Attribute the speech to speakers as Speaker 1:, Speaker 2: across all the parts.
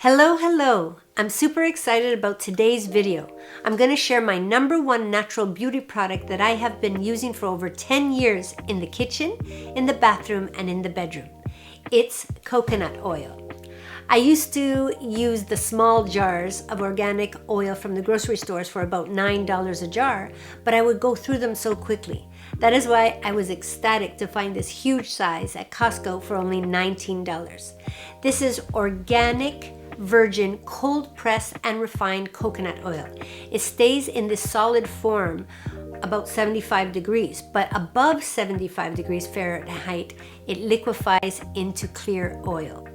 Speaker 1: Hello! I'm super excited about today's video. I'm going to share my #1 natural beauty product that I have been using for over 10 years in the kitchen, in the bathroom, and in the bedroom. It's coconut oil. I used to use the small jars of organic oil from the grocery stores for about $9 a jar, but I would go through them so quickly. That is why I was ecstatic to find this huge size at Costco for only $19. This is organic, virgin, cold pressed and refined coconut oil. It stays in this solid form about 75 degrees, but above 75 degrees Fahrenheit, it liquefies into clear oil.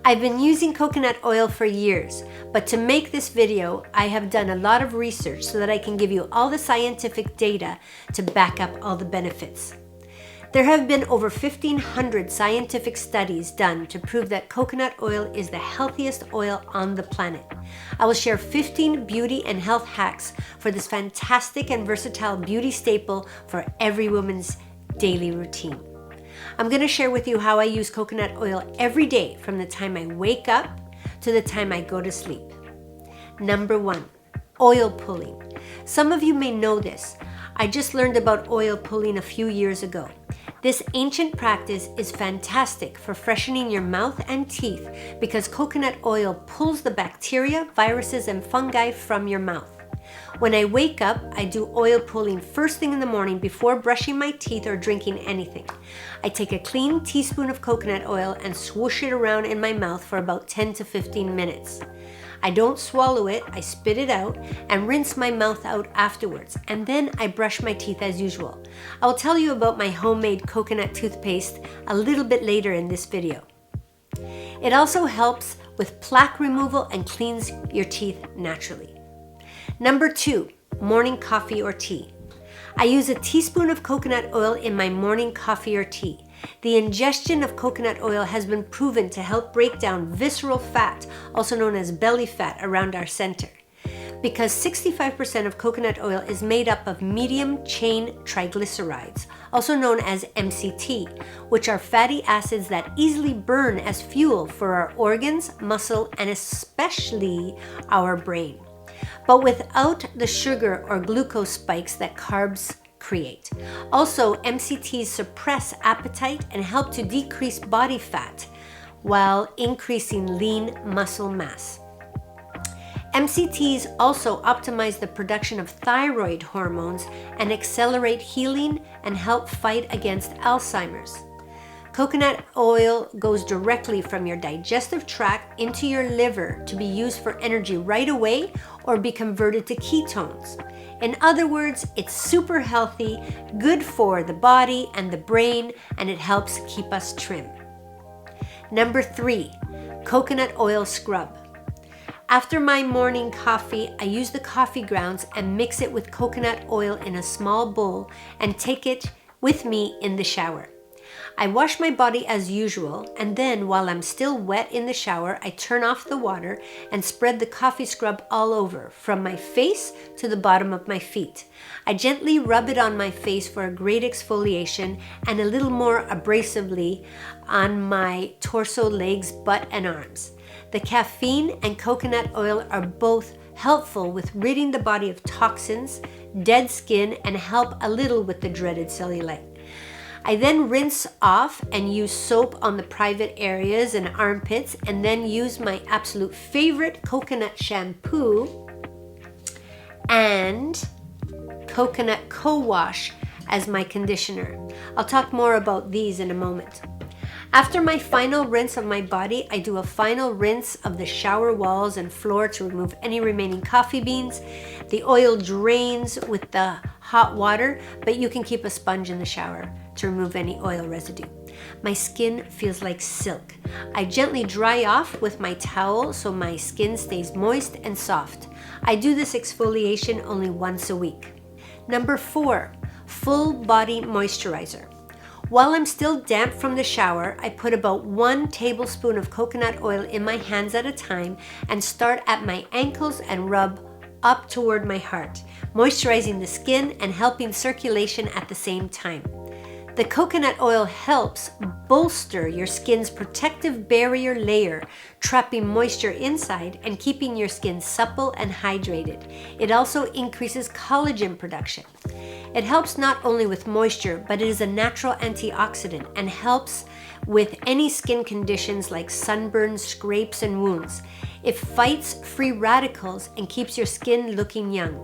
Speaker 1: I've been using coconut oil for years, but to make this video, I have done a lot of research so that I can give you all the scientific data to back up all the benefits. There have been over 1,500 scientific studies done to prove that coconut oil is the healthiest oil on the planet. I will share 15 beauty and health hacks for this fantastic and versatile beauty staple for every woman's daily routine. I'm going to share with you how I use coconut oil every day from the time I wake up to the time I go to sleep. #1, oil pulling. Some of you may know this. I just learned about oil pulling a few years ago. This ancient practice is fantastic for freshening your mouth and teeth because coconut oil pulls the bacteria, viruses, and fungi from your mouth. When I wake up, I do oil pulling first thing in the morning before brushing my teeth or drinking anything. I take a clean teaspoon of coconut oil and swoosh it around in my mouth for about 10 to 15 minutes. I don't swallow it, I spit it out and rinse my mouth out afterwards, and then I brush my teeth as usual. I will tell you about my homemade coconut toothpaste a little bit later in this video. It also helps with plaque removal and cleans your teeth naturally. #2, morning coffee or tea. I use a teaspoon of coconut oil in my morning coffee or tea. The ingestion of coconut oil has been proven to help break down visceral fat, also known as belly fat, around our center. Because 65% of coconut oil is made up of medium chain triglycerides, also known as MCT, which are fatty acids that easily burn as fuel for our organs, muscle, and especially our brain, but without the sugar or glucose spikes that carbs create. Also, MCTs suppress appetite and help to decrease body fat while increasing lean muscle mass. MCTs also optimize the production of thyroid hormones and accelerate healing and help fight against Alzheimer's. Coconut oil goes directly from your digestive tract into your liver to be used for energy right away or be converted to ketones. In other words, it's super healthy, good for the body and the brain, and it helps keep us trim. #3, coconut oil scrub. After my morning coffee, I use the coffee grounds and mix it with coconut oil in a small bowl and take it with me in the shower. I wash my body as usual, and then while I'm still wet in the shower, I turn off the water and spread the coffee scrub all over, from my face to the bottom of my feet. I gently rub it on my face for a great exfoliation and a little more abrasively on my torso, legs, butt, and arms. The caffeine and coconut oil are both helpful with ridding the body of toxins, dead skin, and help a little with the dreaded cellulite. I then rinse off and use soap on the private areas and armpits, and then use my absolute favorite coconut shampoo and coconut Cowash as my conditioner. I'll talk more about these in a moment. After my final rinse of my body, I do a final rinse of the shower walls and floor to remove any remaining coffee beans. The oil drains with the hot water, but you can keep a sponge in the shower to remove any oil residue. My skin feels like silk. I gently dry off with my towel so my skin stays moist and soft. I do this exfoliation only once a week. #4, full body moisturizer. While I'm still damp from the shower, I put about 1 tablespoon of coconut oil in my hands at a time and start at my ankles and rub up toward my heart, moisturizing the skin and helping circulation at the same time. The coconut oil helps bolster your skin's protective barrier layer, trapping moisture inside and keeping your skin supple and hydrated. It also increases collagen production. It helps not only with moisture, but it is a natural antioxidant and helps with any skin conditions like sunburns, scrapes, and wounds. It fights free radicals and keeps your skin looking young.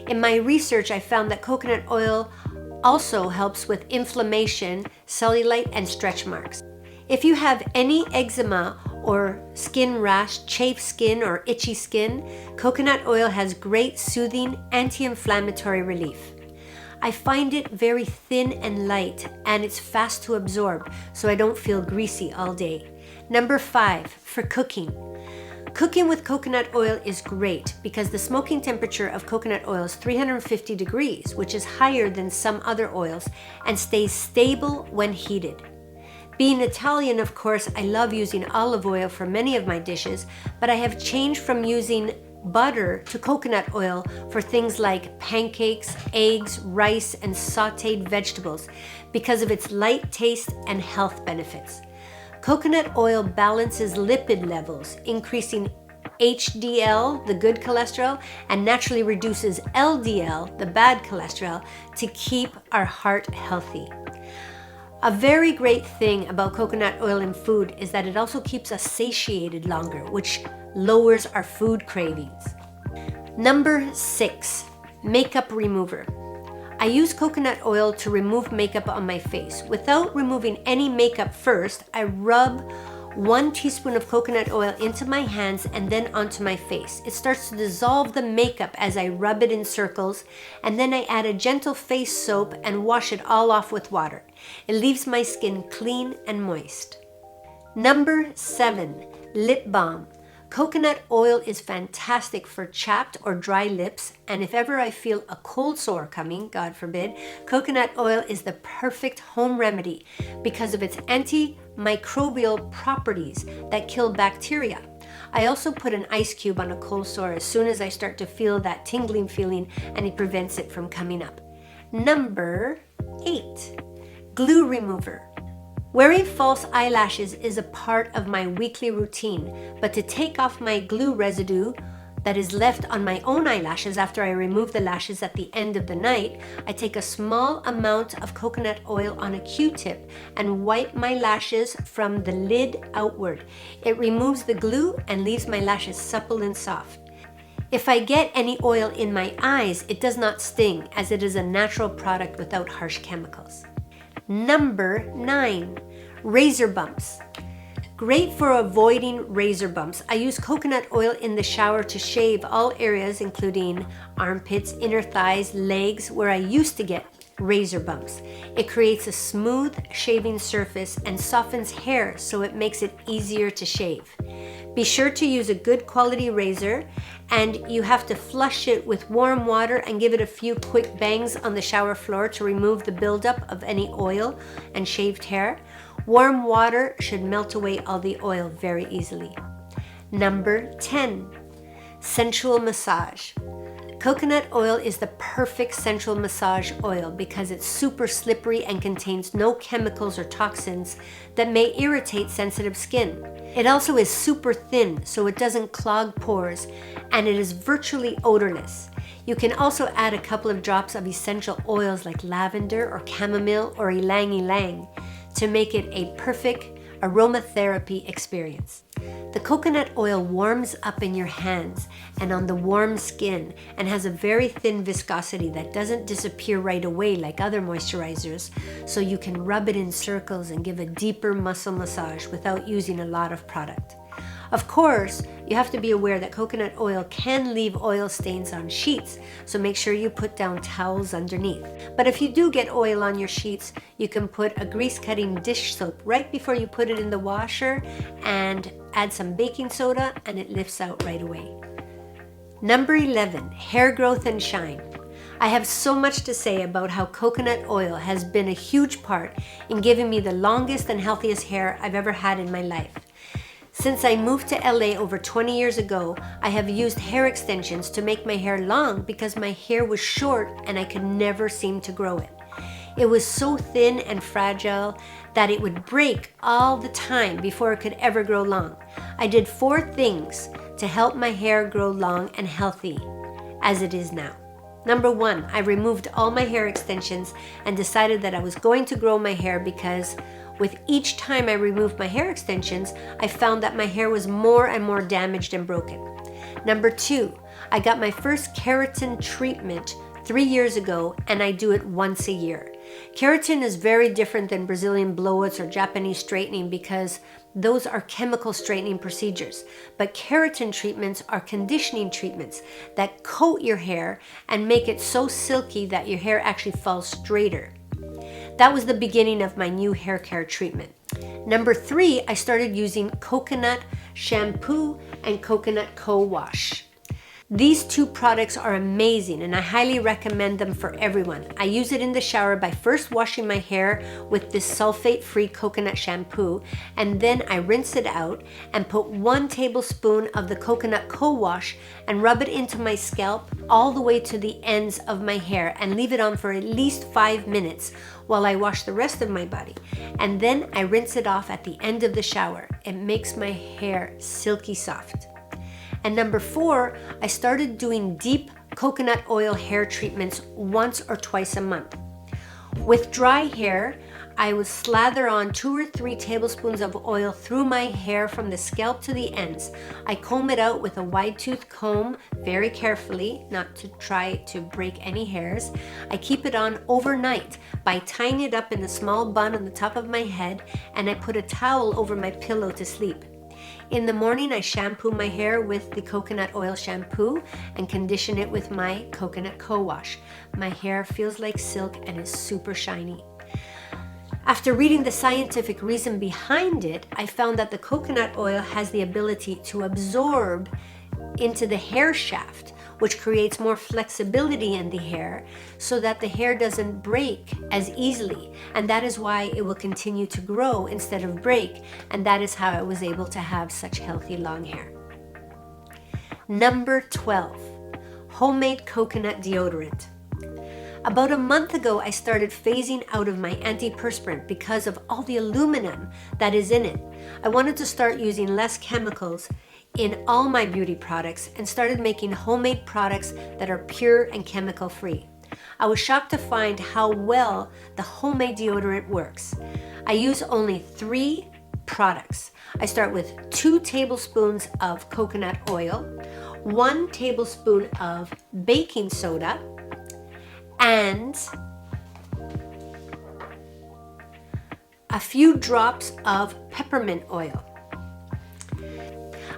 Speaker 1: In my research, I found that coconut oil also helps with inflammation, cellulite, and stretch marks. If you have any eczema or skin rash, chafed skin, or itchy skin, coconut oil has great soothing anti-inflammatory relief. I find it very thin and light, and it's fast to absorb, so I don't feel greasy all day. Number 5, for cooking. Cooking with coconut oil is great because the smoking temperature of coconut oil is 350 degrees, which is higher than some other oils, and stays stable when heated. Being Italian, of course, I love using olive oil for many of my dishes, but I have changed from using butter to coconut oil for things like pancakes, eggs, rice, and sautéed vegetables because of its light taste and health benefits. Coconut oil balances lipid levels, increasing HDL, the good cholesterol, and naturally reduces LDL, the bad cholesterol, to keep our heart healthy. A very great thing about coconut oil in food is that it also keeps us satiated longer, which lowers our food cravings. Number 6, makeup remover. I use coconut oil to remove makeup on my face. Without removing any makeup first, I rub 1 teaspoon of coconut oil into my hands and then onto my face. It starts to dissolve the makeup as I rub it in circles, and then I add a gentle face soap and wash it all off with water. It leaves my skin clean and moist. Number 7, lip balm. Coconut oil is fantastic for chapped or dry lips, and if ever I feel a cold sore coming, God forbid, coconut oil is the perfect home remedy because of its antimicrobial properties that kill bacteria. I also put an ice cube on a cold sore as soon as I start to feel that tingling feeling, and it prevents it from coming up. Number 8, glue remover. Wearing false eyelashes is a part of my weekly routine, but to take off my glue residue that is left on my own eyelashes after I remove the lashes at the end of the night, I take a small amount of coconut oil on a Q-tip and wipe my lashes from the lid outward. It removes the glue and leaves my lashes supple and soft. If I get any oil in my eyes, it does not sting, as it is a natural product without harsh chemicals. Number 9, razor bumps. Great for avoiding razor bumps. I use coconut oil in the shower to shave all areas, including armpits, inner thighs, legs, where I used to get razor bumps. It creates a smooth shaving surface and softens hair, so it makes it easier to shave. Be sure to use a good quality razor, and you have to flush it with warm water and give it a few quick bangs on the shower floor to remove the buildup of any oil and shaved hair. Warm water should melt away all the oil very easily. Number 10, sensual massage. Coconut oil is the perfect sensual massage oil because it's super slippery and contains no chemicals or toxins that may irritate sensitive skin. It also is super thin, so it doesn't clog pores, and it is virtually odorless. You can also add a couple of drops of essential oils like lavender or chamomile or ylang ylang to make it a perfect aromatherapy experience. The coconut oil warms up in your hands and on the warm skin and has a very thin viscosity that doesn't disappear right away like other moisturizers, so you can rub it in circles and give a deeper muscle massage without using a lot of product. Of course, you have to be aware that coconut oil can leave oil stains on sheets, so make sure you put down towels underneath. But if you do get oil on your sheets, you can put a grease-cutting dish soap right before you put it in the washer and add some baking soda, and it lifts out right away. Number 11, hair growth and shine. I have so much to say about how coconut oil has been a huge part in giving me the longest and healthiest hair I've ever had in my life. Since I moved to LA over 20 years ago, I have used hair extensions to make my hair long because my hair was short and I could never seem to grow it. It was so thin and fragile that it would break all the time before it could ever grow long. I did 4 things to help my hair grow long and healthy as it is now. Number 1, I removed all my hair extensions and decided that I was going to grow my hair because with each time I removed my hair extensions, I found that my hair was more and more damaged and broken. Number 2, I got my first keratin treatment 3 years ago, and I do it once a year. Keratin is very different than Brazilian blowouts or Japanese straightening because those are chemical straightening procedures. But keratin treatments are conditioning treatments that coat your hair and make it so silky that your hair actually falls straighter. That was the beginning of my new hair care treatment. Number 3, I started using coconut shampoo and coconut Cowash. These 2 products are amazing and I highly recommend them for everyone. I use it in the shower by first washing my hair with this sulfate-free coconut shampoo, and then I rinse it out and put 1 tablespoon of the coconut Cowash and rub it into my scalp all the way to the ends of my hair and leave it on for at least 5 minutes while I wash the rest of my body. And then I rinse it off at the end of the shower. It makes my hair silky soft. And number 4, I started doing deep coconut oil hair treatments once or twice a month. With dry hair, I would slather on 2 or 3 tablespoons of oil through my hair from the scalp to the ends. I comb it out with a wide tooth comb very carefully, not to try to break any hairs. I keep it on overnight by tying it up in a small bun on the top of my head, and I put a towel over my pillow to sleep. In the morning, I shampoo my hair with the coconut oil shampoo and condition it with my coconut Cowash. My hair feels like silk and is super shiny. After reading the scientific reason behind it, I found that the coconut oil has the ability to absorb into the hair shaft, which creates more flexibility in the hair so that the hair doesn't break as easily. And that is why it will continue to grow instead of break. And that is how I was able to have such healthy long hair. Number 12, homemade coconut deodorant. About a month ago, I started phasing out of my antiperspirant because of all the aluminum that is in it. I wanted to start using less chemicals in all my beauty products and started making homemade products that are pure and chemical free. I was shocked to find how well the homemade deodorant works. I use only 3 products. I start with 2 tablespoons of coconut oil, 1 tablespoon of baking soda, and a few drops of peppermint oil.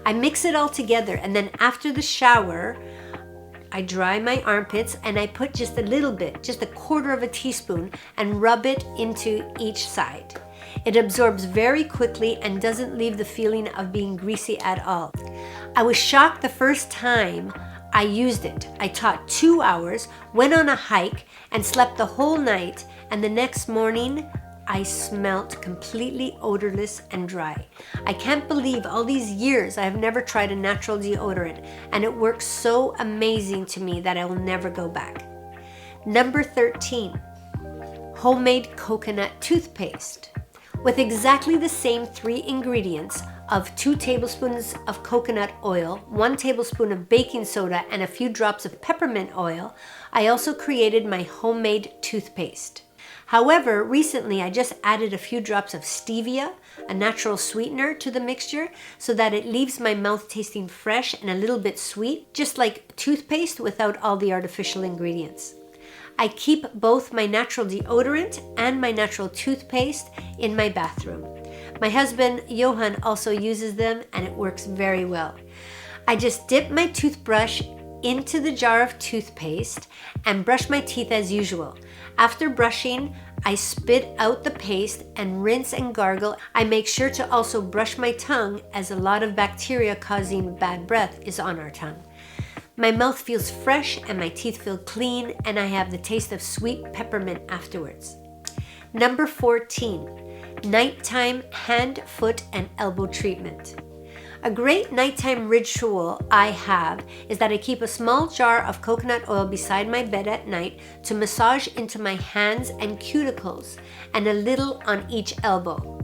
Speaker 1: I mix it all together, and then after the shower, I dry my armpits and I put just a little bit, just 1/4 of a teaspoon, and rub it into each side. It absorbs very quickly and doesn't leave the feeling of being greasy at all. I was shocked the first time I used it. I taught 2 hours, went on a hike, and slept the whole night, and the next morning, I smelt completely odorless and dry. I can't believe all these years I have never tried a natural deodorant, and it works so amazing to me that I will never go back. Number 13, homemade coconut toothpaste. With exactly the same 3 ingredients of 2 tablespoons of coconut oil, 1 tablespoon of baking soda, and a few drops of peppermint oil, I also created my homemade toothpaste. However, recently I just added a few drops of stevia, a natural sweetener, to the mixture so that it leaves my mouth tasting fresh and a little bit sweet, just like toothpaste without all the artificial ingredients. I keep both my natural deodorant and my natural toothpaste in my bathroom. My husband, Johan, also uses them and it works very well. I just dip my toothbrush into the jar of toothpaste and brush my teeth as usual. After brushing, I spit out the paste and rinse and gargle. I make sure to also brush my tongue as a lot of bacteria causing bad breath is on our tongue. My mouth feels fresh and my teeth feel clean, and I have the taste of sweet peppermint afterwards. Number 14, nighttime hand, foot, and elbow treatment. A great nighttime ritual I have is that I keep a small jar of coconut oil beside my bed at night to massage into my hands and cuticles, and a little on each elbow.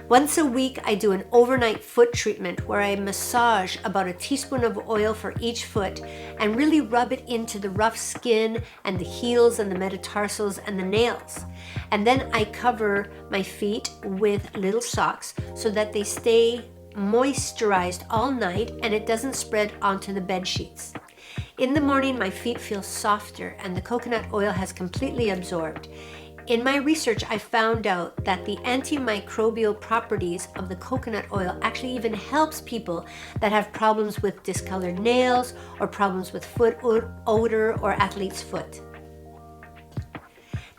Speaker 1: Once a week, I do an overnight foot treatment where I massage about a teaspoon of oil for each foot and really rub it into the rough skin and the heels and the metatarsals and the nails. And then I cover my feet with little socks so that they stay moisturized all night and it doesn't spread onto the bed sheets. In the morning, my feet feel softer and the coconut oil has completely absorbed. In my research, I found out that the antimicrobial properties of the coconut oil actually even helps people that have problems with discolored nails or problems with foot odor or athlete's foot.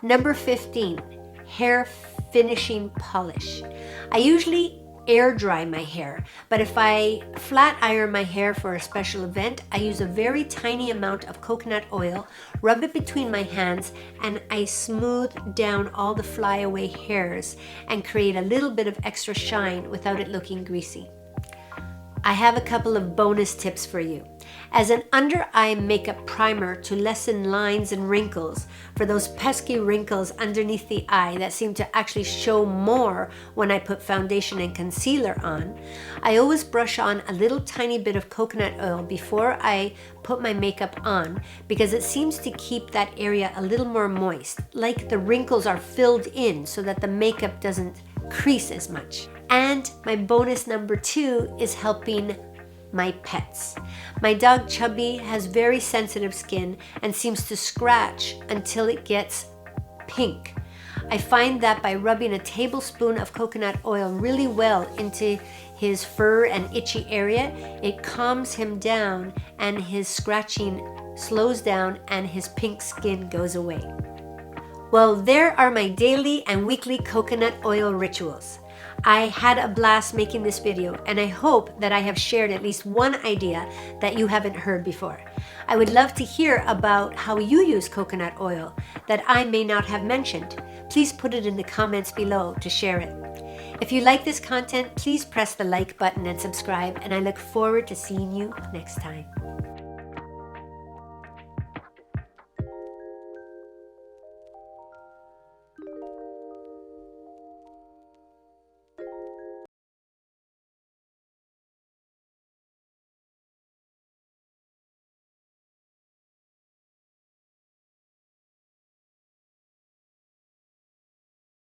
Speaker 1: Number 15, hair finishing polish. I usually air dry my hair, but if I flat iron my hair for a special event, I use a very tiny amount of coconut oil, rub it between my hands, and I smooth down all the flyaway hairs and create a little bit of extra shine without it looking greasy. I have a couple of bonus tips for you. As an under-eye makeup primer to lessen lines and wrinkles, for those pesky wrinkles underneath the eye that seem to actually show more when I put foundation and concealer on, I always brush on a little tiny bit of coconut oil before I put my makeup on because it seems to keep that area a little more moist, like the wrinkles are filled in so that the makeup doesn't crease as much. And my bonus number 2 is helping my pets. My dog Chubby has very sensitive skin and seems to scratch until it gets pink. I find that by rubbing a tablespoon of coconut oil really well into his fur and itchy area, it calms him down and his scratching slows down and his pink skin goes away. Well, there are my daily and weekly coconut oil rituals. I had a blast making this video, and I hope that I have shared at least one idea that you haven't heard before. I would love to hear about how you use coconut oil that I may not have mentioned. Please put it in the comments below to share it. If you like this content, please press the like button and subscribe, and I look forward to seeing you next time.